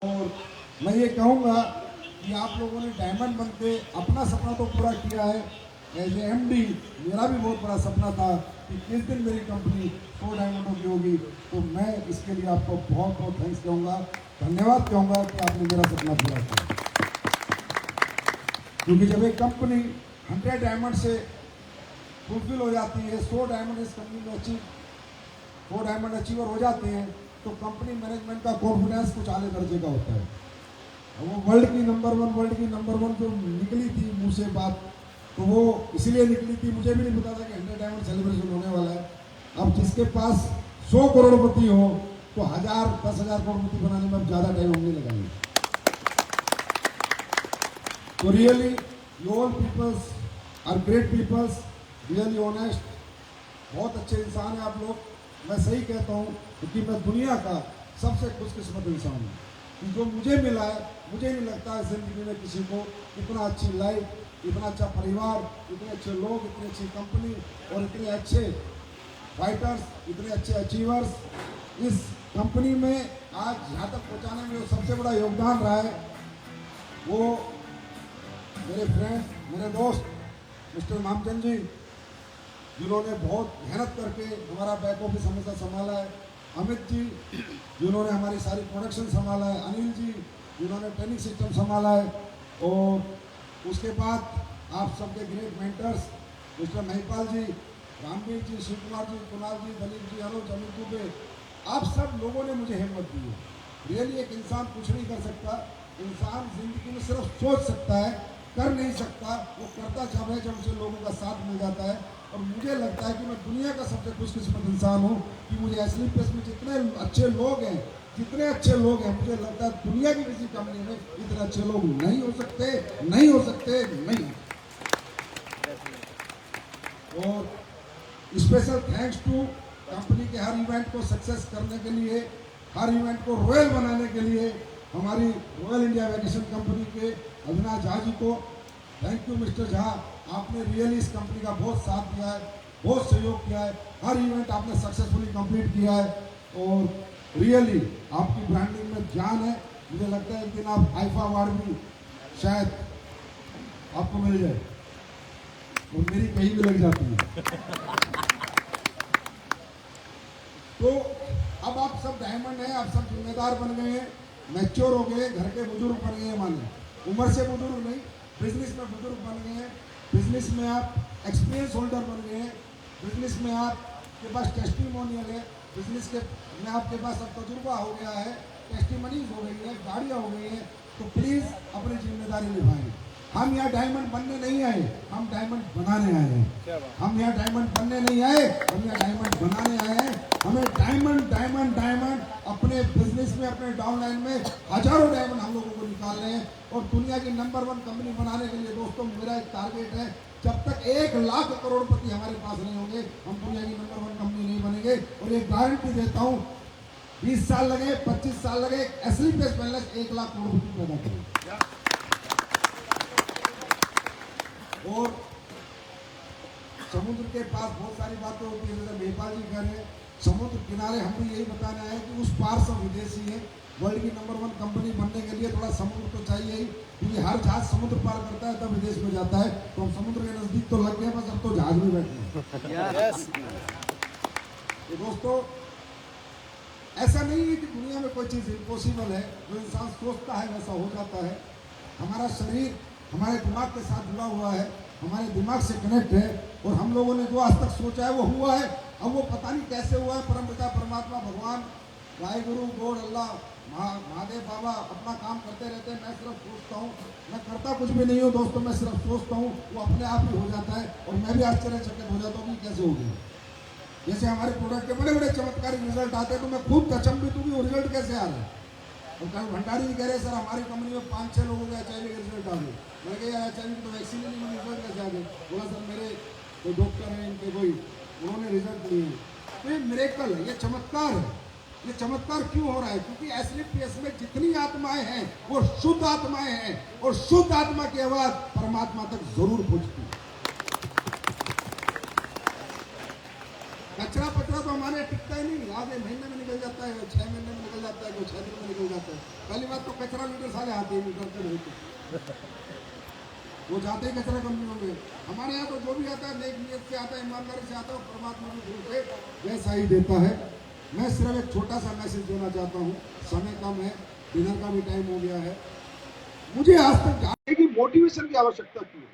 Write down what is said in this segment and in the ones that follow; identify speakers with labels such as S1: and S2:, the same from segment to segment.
S1: और मैं ये कहूँगा कि आप लोगों ने डायमंड बन के अपना सपना तो पूरा किया है। एज ए एमडी मेरा भी बहुत बड़ा सपना था कि किस दिन मेरी कंपनी 100 डायमंडों की होगी, तो मैं इसके लिए आपको बहुत बहुत थैंक्स कहूँगा, धन्यवाद कहूँगा कि आपने मेरा सपना पूरा किया। क्योंकि जब एक कंपनी 100 डायमंड से फुलफिल हो जाती है, 100 डायमंड इस कंपनी में 100 डायमंड अचीवर हो जाते हैं, तो कंपनी मैनेजमेंट का कॉन्फिडेंस कुछ आले दर्जे का होता है। वो वर्ल्ड की नंबर वन जो निकली थी मुंह से बात, तो वो इसलिए निकली थी, मुझे भी नहीं पता था कि 100 डायमंड सेलिब्रेशन होने वाला है। अब जिसके पास 100 करोड़पति हो तो 10,000 करोड़पति बनाने में अब ज़्यादा टाइम नहीं लगाएंगे। तो really you all peoples are great peoples, really honest, बहुत अच्छे इंसान हैं आप लोग। मैं सही कहता हूँ क्योंकि मैं दुनिया का सबसे खुशकिस्मत इंसान हूँ कि जो मुझे मिला है, मुझे नहीं लगता है जिंदगी में किसी को इतना अच्छी लाइफ, इतना अच्छा परिवार, इतने अच्छे लोग, इतनी अच्छी कंपनी और इतने अच्छे फाइटर्स, इतने अच्छे अचीवर्स इस कंपनी में आज यहाँ तक पहुँचाने में जो सबसे बड़ा योगदान रहा है वो मेरे फ्रेंड, मेरे दोस्त मिस्टर नामचंद जी, जिन्होंने बहुत मेहनत करके हमारा बैक ऑफिस हमेशा संभाला है, अमित जी जिन्होंने हमारी सारी प्रोडक्शन संभाला है, अनिल जी जिन्होंने ट्रेनिंग सिस्टम संभाला है, और उसके बाद आप सबके ग्रेट मेंटर्स मिस्टर महिपाल जी, रामवीर जी, शिव कुमार जी, कुणाल जी, दलीप जी, अनुज, अमित दुबे, आप सब लोगों ने मुझे हिम्मत दी है। रियली एक इंसान कुछ नहीं कर सकता, इंसान जिंदगी में सिर्फ सोच सकता है, कर नहीं सकता, वो करता जब है जब उसे लोगों का साथ मिल जाता है। और मुझे लगता है कि मैं दुनिया का सबसे खुशकिस्मत इंसान हूँ कि मुझे एसलीप प्रेस में जितने अच्छे लोग हैं, मुझे लगता है दुनिया की किसी कंपनी में इतने अच्छे लोग नहीं हो सकते। और स्पेशल थैंक्स टू कंपनी के हर इवेंट को सक्सेस करने के लिए, हर इवेंट को रॉयल बनाने के लिए हमारी रॉयल इंडिया वेकेशन कंपनी के अविनाश झा जी को थैंक यू मिस्टर झा, आपने रियली इस कंपनी का बहुत साथ दिया है, बहुत सहयोग किया है, हर इवेंट आपने सक्सेसफुली कंप्लीट किया है और रियली आपकी ब्रांडिंग में जान है। मुझे लगता है एक दिन आप आईफा अवार्ड भी शायद आपको मिल जाए और मेरी कहीं भी लग जाती है। तो अब आप सब डायमंड हैं, आप सब जिम्मेदार बन गए हैं, मैच्योर हो गए, घर के बुजुर्ग बन गए, माने उम्र से बुजुर्ग नहीं, बिजनेस में बुजुर्ग बन गए हैं, बिजनेस में आप एक्सपीरियंस होल्डर बन गए हैं, बिजनेस में आपके पास टेस्टिमोनियल है, बिजनेस के में आपके पास अब तजुर्बा हो गया है, टेस्टिमनीज हो गई है, गाड़ियाँ हो गई हैं, तो प्लीज़ अपनी जिम्मेदारी निभाएं। हम यहाँ डायमंड बनने नहीं आए, हम डायमंड बनाने आए हैं। हम यहाँ डायमंड बनने नहीं आए, हम यहाँ डायमंड बनाने आए हैं। हमें डायमंड अपने बिजनेस में, अपने डाउनलाइन में हजारों डायमंड हम लोगों को निकालने हैं और दुनिया की नंबर 1 कंपनी बनाने के लिए दोस्तों मेरा एक टारगेट है, जब तक 1 लाख करोड़पति हमारे पास नहीं होंगे हम दुनिया की नंबर 1 कंपनी नहीं बनेंगे। और ये गारंटी देता हूँ, 20 साल लगे, 25 साल लगे, एसलीप प्रेस वेलनेस 1 लाख करोड़पति पैदा करें। और समुद्र के पास बहुत सारी बातें होती है, जैसे नेपाल जी कह रहे हैं, समुद्र किनारे हम भी यही बताना है कि उस पार सब विदेशी है। वर्ल्ड की नंबर 1 कंपनी बनने के लिए थोड़ा समुद्र तो चाहिए ही, क्योंकि हर जहाज समुद्र पार करता है तब विदेश में जाता है, तो हम समुद्र के नजदीक तो लग गए, बस अब तो जहाज में बैठे हैं। तो दोस्तों ऐसा नहीं है कि दुनिया में कोई चीज़ इम्पॉसिबल है, जो इंसान सोचता है वैसा हो जाता है। हमारा शरीर हमारे दिमाग के साथ जुड़ा हुआ है, हमारे दिमाग से कनेक्ट है, और हम लोगों ने जो आज तक सोचा है वो हुआ है। अब वो पता नहीं कैसे हुआ है, परमपिता परमात्मा भगवान वाहिगुरु गॉड अल्लाह महादेव बाबा अपना काम करते रहते हैं। मैं सिर्फ सोचता हूँ, मैं करता कुछ भी नहीं हूँ दोस्तों, मैं सिर्फ सोचता हूँ, वो अपने आप ही हो जाता है और मैं भी आश्चर्यचकित हो जाता हूँ कि कैसे हो गया। जैसे हमारे प्रोडक्ट के बड़े बड़े चमत्कारी रिजल्ट आते हैं तो मैं खुद अचंभित हूँ कि वो रिजल्ट कैसे आ रहे हैं। और कल भंडारी जी कह रहे सर हमारी कंपनी में 5-6 लोगों के HIV के रिजल्ट आ गए। मैंने कहा यार HIV की तो वैक्सीन नहीं बनी, रिजल्ट कैसे आ गए? बोला सर मेरे कोई डॉक्टर हैं, इनके कोई उन्होंने रिजल्ट लिए हैं। तो ये मिरेकल है, ये चमत्कार है। ये चमत्कार क्यों हो रहा है? क्योंकि एसलीप प्रेस में जितनी आत्माएं हैं वो शुद्ध आत्माएं हैं, और शुद्ध आत्मा की आवाज परमात्मा तक जरूर पहुंचती है। कचरा पचरा तो हमारे टिकता ही नहीं, आधे महीने में निकल जाता है, 6 महीने में निकल जाता है। जाता है, कोई 6 दिन में निकल जाता है। पहली बात तो कचरा लीडर साले आते ही नहीं, करते नहीं तो वो जाते ही कचरा कंपनियों में। हमारे यहाँ तो जो भी आता है नेक नीयत से आता है, ईमानदारी से आता है, परमात्मा की धूल से वैसा ही देता है। मैं सिर्फ एक छोटा सा मैसेज देना चाहता हूँ, समय कम है, डिनर का भी टाइम हो गया है। मुझे आज तक जानने की मोटिवेशन की आवश्यकता क्यों है,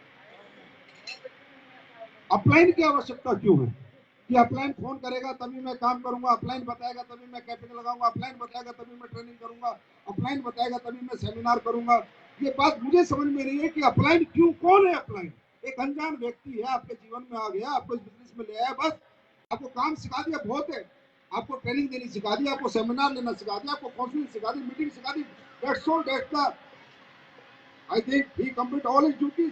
S1: अपलाइन की आवश्यकता क्यों है कि अपलाइन फोन करेगा तभी मैं काम करूंगा, अपलाइन बताएगा तभी मैं कैपिटल लगाऊंगा, अपलाइन बताएगा तभी मैं ट्रेनिंग करूंगा, अपलाइन बताएगा तभी मैं सेमिनार करूंगा। ये बात मुझे समझ में नहीं है कि अपलाइन क्यों, कौन है अपलाइन? एक अनजान व्यक्ति है, आपके जीवन में आ गया, आपको इस बिजनेस में ले आया, बस आपको काम सिखा दिया, बहुत है। आपको ट्रेनिंग देनी सिखा दी, आपको सेमिनार लेना सिखा दिया, आपको काउंसलिंग सिखा दी, मीटिंग सिखा दी, that's all, that's the I think he complete all his duties.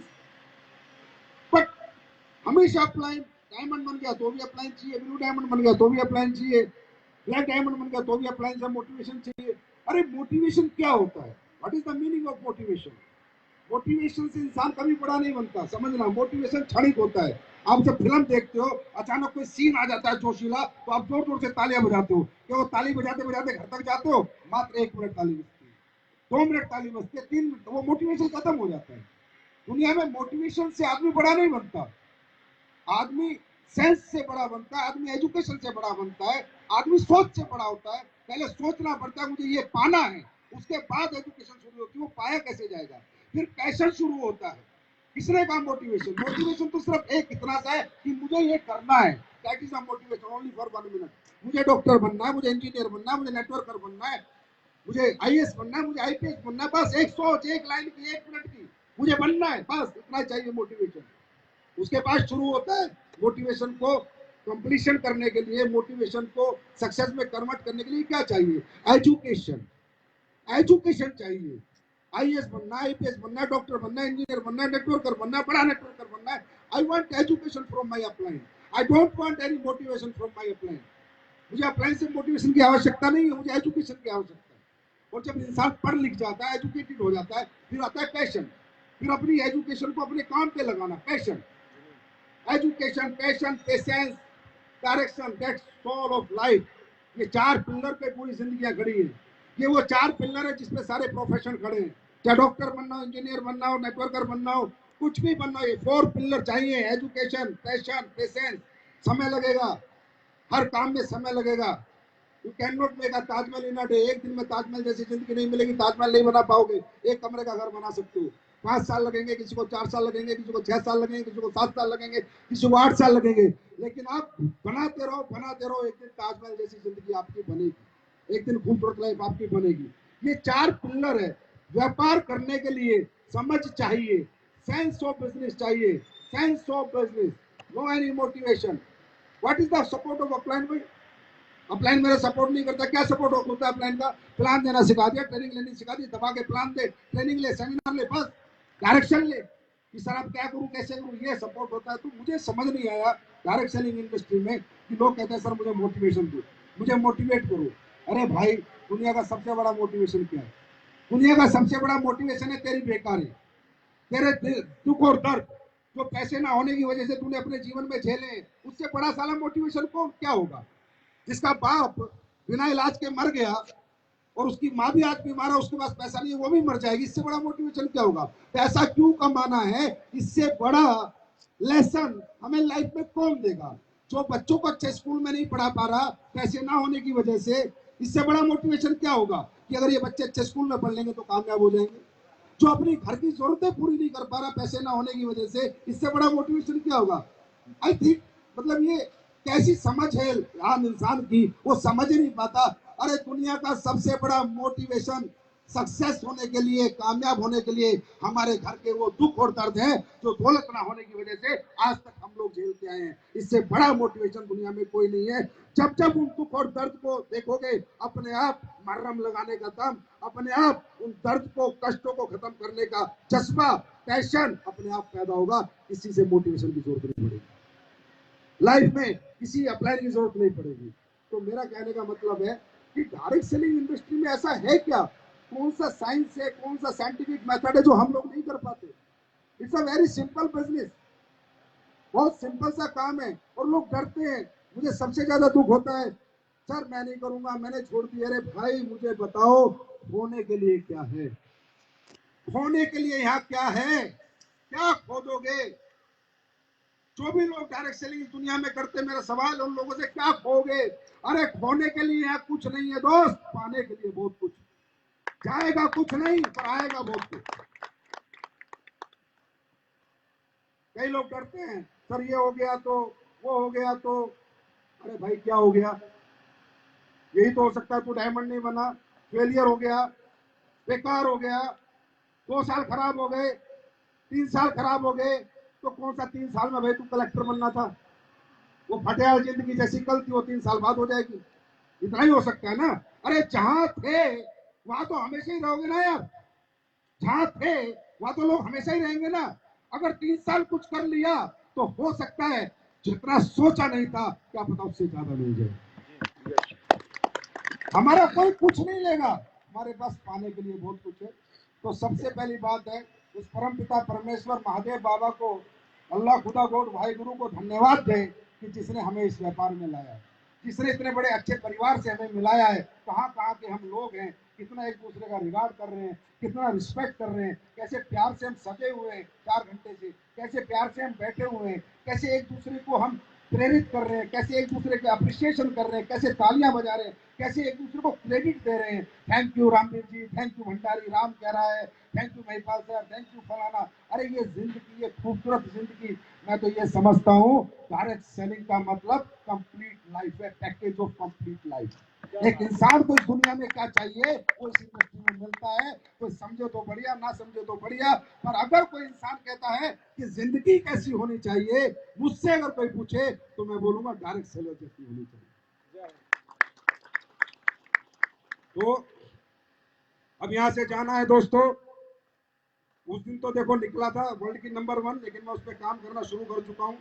S1: But हमेशा अपलाइन, डायमंड बन गया तो भी अपलाइन चाहिए, ब्लू डायमंड बन गया तो भी अपलाइन चाहिए, ब्लैक डायमंड बन गया तो भी अपलाइन से मोटिवेशन चाहिए। अरे मोटिवेशन क्या होता है? What is the meaning of motivation? Motivation से इंसान कभी बड़ा नहीं बनता, समझना। मोटिवेशन क्षणिक होता है। आप जब फिल्म देखते हो, अचानक कोई सीन आ जाता है जोशीला, तो आप जोर जोर से तालियां बजाते हो। क्या वो ताली बजाते बजाते घर तक जाते हो? मात्र 1 मिनट ताली बजती है, 2 मिनट ताली बजती है, 3 मिनट, वो मोटिवेशन खत्म हो जाता है। दुनिया में मोटिवेशन से आदमी बड़ा नहीं बनता, आदमी सेंस से बड़ा बनता है, आदमी एजुकेशन से बड़ा बनता है, आदमी सोच से बड़ा होता है। पहले सोचना पड़ता है मुझे ये पाना है, उसके बाद एजुकेशन शुरू होती है। वो पाया कैसे जाएगा? फिर पैशन शुरू होता है। किसने कहा मोटिवेशन? मोटिवेशन तो सिर्फ एक इतना सा है कि मुझे ये करना है, that is the motivation only for 1 minute. मुझे डॉक्टर बनना है, मुझे इंजीनियर बनना है, मुझे नेटवर्कर बनना है, मुझे आईएएस बनना है, मुझे आईपीएस बनना है, बस एक सोच, एक लाइन की, 1 मिनट की, मुझे बनना है, बस इतना चाहिए मोटिवेशन। उसके बाद शुरू होता है मोटिवेशन को कंप्लीशन करने के लिए, मोटिवेशन को सक्सेस में कन्वर्ट करने के लिए क्या चाहिए? एजुकेशन। एजुकेशन चाहिए। आईएएस बनना है, आईपीएस बनना है, डॉक्टर बनना है, इंजीनियर बनना है, नेटवर्कर बनना है, बड़ा नेटवर्कर बनना है। I want education from my upline, I don't want any motivation from my upline. मुझे अपलाइन से मोटिवेशन की आवश्यकता नहीं है, मुझे एजुकेशन की आवश्यकता है। और जब इंसान पढ़ लिख जाता है, एजुकेटेड हो जाता है, फिर आता है पैशन। फिर अपनी एजुकेशन को अपने काम पे लगाना, passion. Education, passion, patience, direction, that's soul of life. ये 4 पिलर पे पूरी जिंदगी खड़ी है। ये वो 4 पिलर है जिसमें सारे प्रोफेशन खड़े हैं। चाहे डॉक्टर बनना हो, इंजीनियर बनना हो, नेटवर्कर बनना हो, कुछ भी बनना हो, ये 4 पिलर चाहिए। Education, passion, patience. समय लगेगा, हर काम में समय लगेगा। You can not make a Taj Mahal in a day. एक दिन में ताजमहल जैसी जिंदगी नहीं मिलेगी, ताजमहल नहीं बना पाओगे। एक कमरे का घर बना सकते हो, 5 साल लगेंगे, किसी को 4 साल लगेंगे, किसी को 6 साल लगेंगे, किसी को 7 साल लगेंगे, किसी को 8 साल लगेंगे। लेकिन आप बनाते रहो, बनाते रहो, एक दिन ताजमहल जैसी जिंदगी आपकी बनेगी, एक दिन खूबसूरत लाइफ आपकी बनेगी। ये 4 पिलर है। व्यापार करने के लिए समझ चाहिए, सेंस ऑफ बिजनेस चाहिए, sense of business, no any motivation. What is the support of upline भाई? अपलाइन मेरा सपोर्ट नहीं करता। क्या सपोर्ट होता है अपलाइन का? प्लान देना सिखा दिया, ट्रेनिंग लेनी सिखा दी, दबा के प्लान दे, ट्रेनिंग ले, सेमिनार ले, बस डायरेक्शन ले कि सर आप क्या करूं, कैसे करूं, ये सपोर्ट होता है। तो मुझे समझ नहीं आया डायरेक्ट सेलिंग इंडस्ट्री में कि लोग कहते हैं सर मुझे मोटिवेशन दो, मुझे मोटिवेट करो। अरे भाई, दुनिया का सबसे बड़ा मोटिवेशन क्या है? दुनिया का सबसे बड़ा मोटिवेशन है तेरी बेकारी, तेरे दुख और दर्द जो पैसे ना होने की वजह से तूने अपने जीवन में झेले। उससे बड़ा साला मोटिवेशन को क्या होगा? जिसका बाप बिना इलाज के मर गया और उसकी माँ भी आज बीमार है, उसके पास पैसा नहीं है, वो भी मर जाएगी, इससे बड़ा मोटिवेशन क्या होगा? पैसा क्यों कमाना है, इससे बड़ा लेसन हमें लाइफ में कौन देगा? जो बच्चों को अच्छे स्कूल में नहीं पढ़ा पा रहा पैसे ना होने की वजह से, इससे बड़ा मोटिवेशन क्या होगा कि अगर ये बच्चे अच्छे स्कूल में पढ़ लेंगे तो कामयाब हो जाएंगे? जो अपनी घर की जरूरतें पूरी नहीं कर पा रहा पैसे ना होने की वजह से, इससे बड़ा मोटिवेशन क्या होगा? आई थिंक मतलब ये कैसी समझ है आम इंसान की, वो समझ ही नहीं पाता। अरे दुनिया का सबसे बड़ा मोटिवेशन सक्सेस होने के लिए, कामयाब होने के लिए हमारे घर के वो दुख और दर्द है जो दौलत ना होने की वजह से आज तक हम लोग झेलते आए हैं। इससे बड़ा मोटिवेशन दुनिया में कोई नहीं है। जब जब उन दुख और दर्द को देखोगे, अपने आप मरहम लगाने का दम, अपने आप उन दर्द को, कष्टों को खत्म करने का जज्बा, पैशन अपने आप पैदा होगा। किसी से मोटिवेशन की जरूरत नहीं पड़ेगी, लाइफ में किसी अप्लाई की जरूरत नहीं पड़ेगी। तो मेरा कहने का मतलब है कि डायरेक्ट सेलिंग इंडस्ट्री में ऐसा है क्या? कौन सा साइंस है, कौन सा साइंटिफिक मेथड है जो हम लोग नहीं कर पाते? It's a very simple business, बहुत सिंपल सा काम है और लोग डरते हैं। मुझे सबसे ज्यादा दुख होता है सर मैं नहीं करूंगा, मैंने छोड़ दिया। अरे भाई मुझे बताओ, खोने के लिए क्या है? खोने के लिए यहाँ क्या है? क्या खोदोगे? जो भी लोग डायरेक्ट सेलिंग इस दुनिया में करते, मेरा सवाल उन लोगों से, क्या खोगे? अरे खोने के लिए यहाँ कुछ नहीं है दोस्त, पाने के लिए बहुत कुछ। जाएगा कुछ नहीं, पर आएगा बहुत कुछ। कई लोग डरते हैं, सर ये हो गया तो, वो हो गया तो। अरे भाई क्या हो गया? यही तो हो सकता है, तू डायमंड नहीं बना, फेलियर हो गया, बेकार हो गया, 2 साल खराब हो गए, 3 साल खराब हो गए, तो कौन सा 3 साल में भाई तू कलेक्टर बनना था? वो फटेहाल जिंदगी जैसी कल थी, वो 3 साल बाद हो जाएगी। इतना ही हो सकता है ना। अरे जहां थे वहां तो हमेशा ही रहोगे ना यार। जहां थे वहां तो लोग हमेशा ही रहेंगे ना। अगर 3 साल कुछ कर लिया तो हो सकता है जितना सोचा नहीं था, क्या पता उससे ज्यादा मिल जाए। हमारा कोई कुछ नहीं लेगा, हमारे पास पाने के लिए बहुत कुछ है। तो सबसे पहली बात है, उस परम पिता परमेश्वर महादेव बाबा को, अल्लाह खुदा गॉड भाई गुरु को धन्यवाद दे कि जिसने हमें इस व्यापार में लाया, जिसने इतने बड़े अच्छे परिवार से हमें मिलाया है। कहाँ कहाँ के हम लोग हैं, कितना एक दूसरे का रिगार्ड कर रहे हैं, कितना रिस्पेक्ट कर रहे हैं, कैसे प्यार से हम सजे हुए हैं 4 घंटे से, कैसे प्यार से हम बैठे हुए हैं, कैसे एक दूसरे को हम प्रेरित कर रहे हैं, कैसे एक दूसरे के अप्रिसिएशन कर रहे हैं, कैसे तालियां बजा रहे हैं, कैसे एक दूसरे को क्रेडिट दे रहे हैं। Thank you Ramvir ji, thank you Bhandari, Ram कह रहा है, thank you Mahipal sir, thank you फलाना। अरे ये जिंदगी, ये खूबसूरत जिंदगी, मैं तो ये समझता हूँ डायरेक्ट सेलिंग का मतलब कंप्लीट लाइफ है, पैकेज ऑफ कंप्लीट लाइफ। एक इंसान को इस दुनिया में क्या चाहिए वो इस इंडस्ट्री में मिलता है। कोई समझे तो बढ़िया, ना समझे तो बढ़िया, पर अगर कोई इंसान कहता है कि जिंदगी कैसी होनी चाहिए, मुझसे अगर कोई पूछे तो मैं बोलूंगा डायरेक्ट सेलर जैसी होनी चाहिए। तो अब यहां से जाना है दोस्तों। उस दिन तो देखो निकला था वर्ल्ड की नंबर 1, लेकिन मैं उस पर काम करना शुरू कर चुका हूँ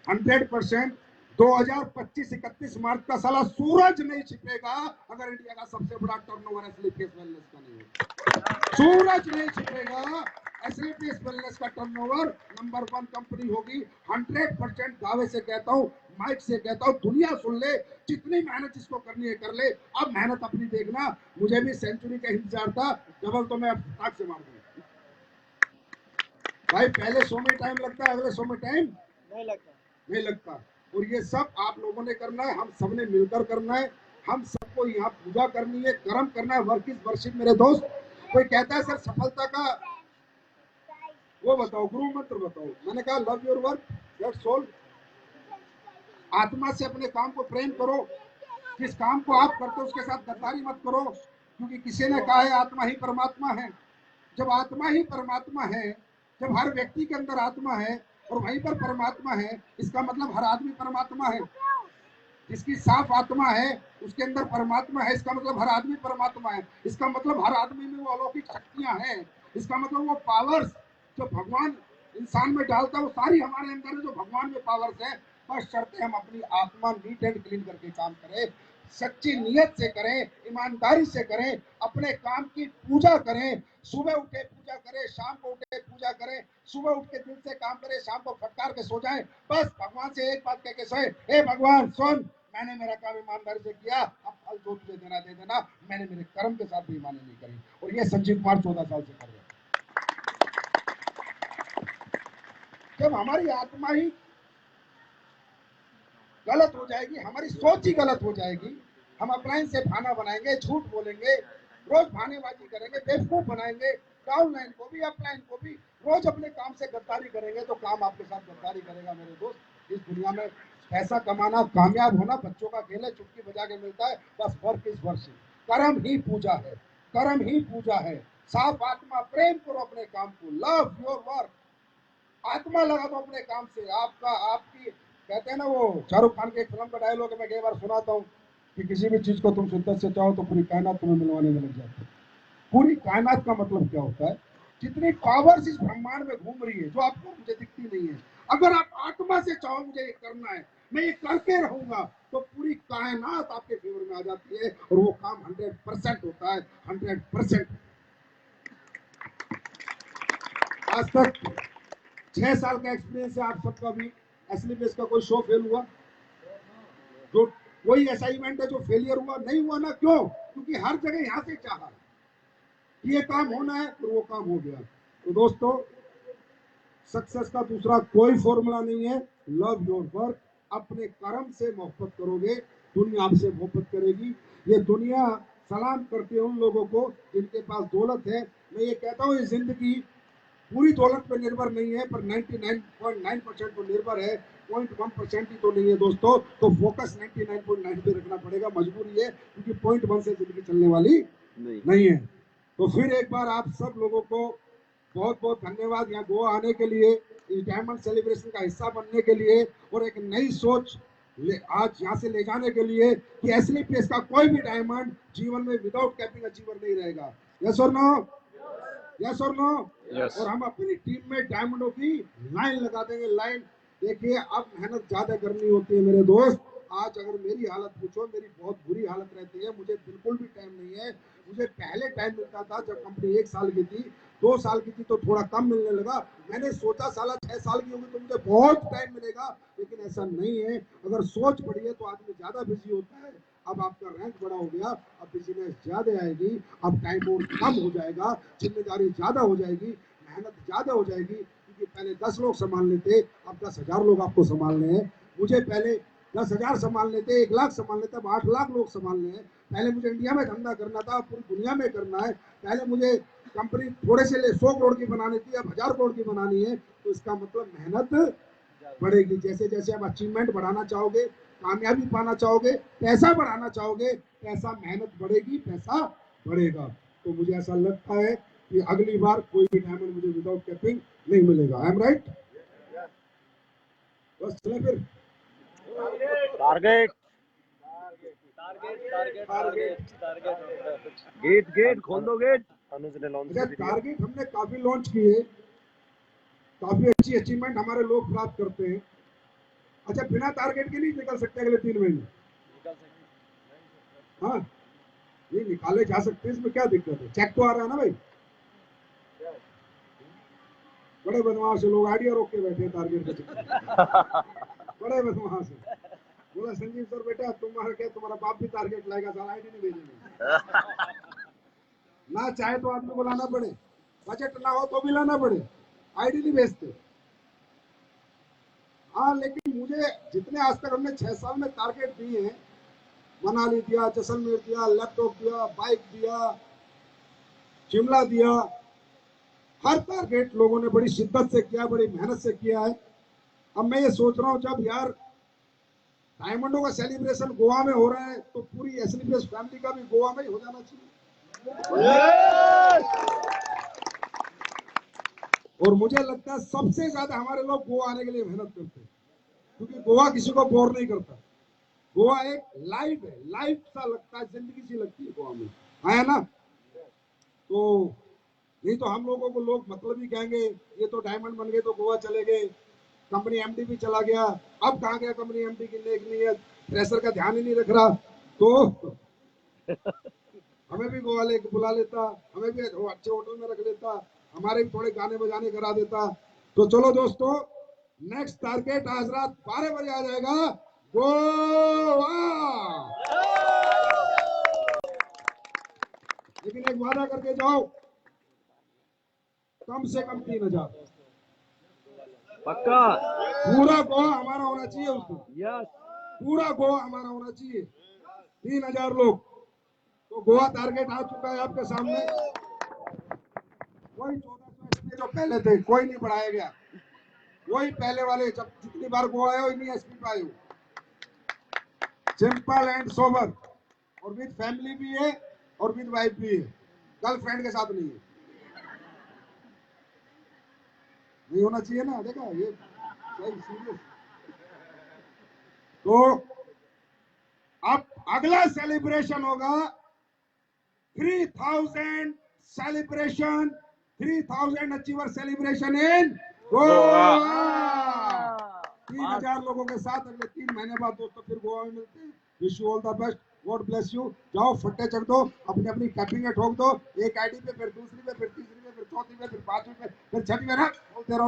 S1: 100%। 2025-31 मार्च का साला सूरज नहीं छिपेगा अगर इंडिया का सबसे बड़ा टर्नओवर एसलीपीएस वेलनेस का नहीं है। सूरज नहीं छिपेगा, एसलीपीएस वेलनेस का टर्नओवर नंबर 1 कंपनी होगी। 100% दावे से कहता हूँ, माइक से कहता हूँ, दुनिया सुन ले, जितनी मेहनत इसको करनी है कर ले। अब मेहनत अपनी देखना, मुझे भी सेंचुरी का इंतजार था, डबल तो मैं फटाक से मार दूंगा भाई। पहले शो में टाइम लगता है, अगले शो में टाइम नहीं लगता। और ये सब आप लोगों ने करना है, हम सब ने मिलकर करना है। हम सबको यहाँ पूजा करनी है, कर्म करना है, वर्क इज वर्शिप मेरे दोस्त। कोई कहता है सर सफलता का वो बताओ, गुरु मंत्र बताओ। मैंने कहा love your work, that's all. आत्मा से अपने काम को प्रेम करो, जिस काम को आप करते हो उसके साथ गद्दारी मत करो, क्योंकि किसी ने कहा है आत्मा ही परमात्मा है। जब आत्मा ही परमात्मा है, जब हर व्यक्ति के अंदर आत्मा है और वहीं पर परमात्मा है, इसका मतलब हर आदमी परमात्मा है। जिसकी साफ आत्मा है उसके अंदर परमात्मा है, इसका मतलब हर आदमी परमात्मा है। इसका मतलब हर आदमी में वो अलौकिक शक्तियां हैं। इसका मतलब वो पावर्स जो भगवान इंसान में डालता है वो सारी हमारे अंदर है, जो भगवान में पावर्स है। बस शर्तें हम अपनी आत्मा नीट एंड क्लीन करके काम करें, सच्ची नीयत से करें, ईमानदारी से करें, अपने काम की पूजा करें। सुबह उठे पूजा करें, शाम को उठे पूजा करें, सुबह उठ के दिल से काम करें, शाम को फटकार के सो जाएं। बस भगवान से एक बात कह के सोए, हे भगवान सुन, मैंने मेरा काम ईमानदारी से किया, अब फल जो तुझे देना दे देना, मैंने मेरे कर्म के साथ बेईमानी नहीं करी। और ये संजीव कुमार 14 साल से कर रहे हैं। जब हमारी आत्मा ही गलत हो जाएगी, हमारी सोच ही गलत हो जाएगी, हम अप्लायंस से खाना बनाएंगे, झूठ बोलेंगे, रोज भानेबाजी करेंगे, बेवकूफ बनाएंगे, डाउनलाइन को भी अपलाइन को भी, रोज अपने काम से गद्दारी करेंगे, तो काम आपके साथ गद्दारी करेगा मेरे दोस्त। इस दुनिया में पैसा कमाना, कामयाब होना बच्चों का खेल है, चुटकी बजा के मिलता है। बस वर्क इज वर्शिप, कर्म ही पूजा है, कर्म ही पूजा है। साफ आत्मा, प्रेम करो अपने काम को, लव योर वर्क। आत्मा लगा दो अपने काम से। आपका आपकी कहते हैं ना, वो शाहरुख खान के एक फिल्म का डायलॉग है, मैं कई बार सुनाता हूँ कि किसी भी चीज को तुम शिद्दत से चाहो तो पूरी कायनात तुम्हें मिलवाने में लग जाती है। पूरी कायनात का मतलब क्या होता है? जितनी पावर्स इस ब्रह्मांड में घूम रही है, जो आपको मुझे दिखती नहीं है, अगर आप आत्मा से चाहो मुझे ये करना है, मैं ये करके रहूंगा, तो पूरी कायनात आपके फेवर में आ जाती है और वो काम 100% होता है। 100%। आज तक 6 साल का एक्सपीरियंस है आप सबका भी। एसलीपीएस का कोई शो फेल हुआ? गुड। कोई ऐसा इवेंट है जो फेलियर हुआ? नहीं हुआ ना। क्यों? क्योंकि हर जगह यहां से चाहा कि ये काम होना है और वो काम हो गया। तो दोस्तों, सक्सेस का दूसरा कोई फॉर्मूला नहीं है। Love your work. अपने कर्म से मोहब्बत करोगे, दुनिया आपसे मोहब्बत करेगी। ये दुनिया सलाम करती है उन लोगों को जिनके पास दौलत है। मैं ये कहता हूँ, ये जिंदगी पूरी दौलत पर निर्भर नहीं है, पर 99.9% तो निर्भर है। 0.1% ही तो नहीं है दोस्तों। तो फोकस 99.9 पे रखना पड़ेगा, मजबूरी है, क्योंकि 0.1 से जिंदगी चलने वाली नहीं है। तो फिर एक बार आप सब लोगों को बहुत बहुत धन्यवाद यहाँ गोवा आने के लिए, इस डायमंड सेलिब्रेशन का हिस्सा बनने के लिए, और एक नई सोच आज यहाँ से ले जाने के लिए कि एसलीपीएस का कोई भी डायमंड जीवन में विदाउट कैपिंग अचीवर नहीं रहेगा। यस और नो? यस और नो? और हम अपनी टीम में डायमंडों की लाइन लगा देंगे। लाइन देखिए, अब मेहनत ज्यादा करनी होती है मेरे दोस्त। आज अगर मेरी हालत पूछो, मेरी बहुत बुरी हालत रहती है। मुझे बिल्कुल भी टाइम नहीं है। मुझे पहले टाइम मिलता था जब कंपनी 1 साल की थी, 2 साल की थी तो थोड़ा कम मिलने लगा। मैंने सोचा साला 6 साल की होगी तो मुझे बहुत टाइम मिलेगा, लेकिन ऐसा नहीं है। अगर सोच बढ़ी है तो आदमी ज्यादा बिजी होता है। अब आपका रैंक बड़ा हो गया, अब बिजनेस ज्यादा आएगी, अब टाइम और कम हो जाएगा, जिम्मेदारी ज्यादा हो जाएगी, मेहनत ज्यादा हो जाएगी। क्योंकि पहले 10 लोग संभालने थे, अब 10,000 लोग आपको संभालने हैं। मुझे पहले 10,000 संभालने थे, 1 लाख संभालने थे, अब 8 लाख लोग संभालने हैं। पहले मुझे इंडिया में धंधा करना था, पूरी दुनिया में करना है। पहले मुझे कंपनी थोड़े से 100 करोड़ की बनानी थी, अब 1000 करोड़ की बनानी है। तो इसका मतलब मेहनत बढ़ेगी। जैसे जैसे आप अचीवमेंट बढ़ाना चाहोगे, कामयाबी पाना चाहोगे, पैसा बढ़ाना चाहोगे, पैसा मेहनत बढ़ेगी, पैसा बढ़ेगा। तो मुझे ऐसा लगता है कि अगली बार कोई भी डायमंड मुझे विदाउट कैपिंग नहीं मिलेगा। I am right? बस चले फिर।
S2: टारगेट गेट गेट खोल दो गेट। अनुज ने लॉन्च कर दिया।
S1: टारगेट हमने काफी लॉन्च किए, काफी अच्छी अचीवमेंट हमारे लोग प्राप्त करते हैं। अच्छा, बिना टारगेट के नहीं निकल सकते अगले 3 महीने? हाँ, ये निकाले जा सकते हैं, इसमें क्या दिक्कत है? चेक तो आ रहा है ना भाई। बड़े बदमाश लोग आइडिया रोक के बैठे टारगेट के चक्कर। बड़े बदमाश है। बोला संजीव सर बेटा, तुम्हारा क्या, तुम्हारा बाप भी टारगेट लाएगा, सारा आईडी नहीं भेजेंगे। ना चाहे तो आदमी को लाना पड़े, बजट ना हो तो भी लाना पड़े, आईडी नहीं भेजते। हाँ, लेकिन मुझे जितने आज तक हमने 6 साल में टारगेट दिए हैं, मनाली दिया, जैसलमेर दिया, लैपटॉप दिया, बाइक दिया, शिमला दिया, हर टारगेट लोगों ने बड़ी शिद्दत से किया, बड़ी मेहनत से किया है। अब मैं ये सोच रहा हूँ, जब यार डायमंडों का सेलिब्रेशन गोवा में हो रहा है, तो पूरी एसलीपीएस फैमिली का भी गोवा में ही हो जाना चाहिए। और मुझे लगता है सबसे ज्यादा हमारे लोग गोवा आने के लिए मेहनत करते हैं, क्योंकि गोवा किसी को बोर नहीं करता। गोवा एक लाइफ है, लाइफ सा लगता है, जिंदगी सी लगती है गोवा में, है ना? तो नहीं तो हम लोगों को लोग मतलब ही कहेंगे, ये तो डायमंड बन गए तो गोवा चले गए, कंपनी एमडी भी चला गया। अब कहाँ गया कंपनी एमडी की नेक, प्रेशर का ध्यान ही नहीं रख रहा। तो हमें भी गोवा लेके बुला लेता, हमें भी अच्छे होटल में रख लेता, हमारे भी थोड़े गाने बजाने करा देता। तो चलो दोस्तों, नेक्स्ट टारगेट आज रात 12 बजे आ जाएगा, गोवा। लेकिन एक वादा करके जाओ, कम से कम 3,000
S2: पक्का।
S1: पूरा गोवा हमारा होना चाहिए उसको।
S2: यस,
S1: पूरा गोवा हमारा होना चाहिए, 3,000 लोग। तो गोवा टारगेट आ चुका है आपके सामने। वही 1400 जो पहले थे, कोई नहीं बढ़ाया गया, वही पहले वाले। जब जितनी बार गोवा आए हो, इतनी एसपी पाए हो। सिंपल एंड सोबर, और विद फैमिली भी है और विद वाइफ भी है, गर्लफ्रेंड के साथ नहीं है। नहीं होना चाहिए ना, देखा ये सही सीरियस। तो अब अगला सेलिब्रेशन होगा 3,000 celebration, 3,000 achiever celebration in Goa. 3,000 लोगों के साथ अगले 3 महीने बाद दोस्तों फिर गोवा में मिलते हैं। Wish you all the best, God bless you. जाओ फट्टे चढ़ दो, अपनी अपनी कैपिंग ठोक दो, एक आईडी पे, फिर दूसरी पे, फिर तीसरी पे, फिर चौथी पे, फिर 5वीं पे, फिर 6वीं पे, ना बोलते रहो।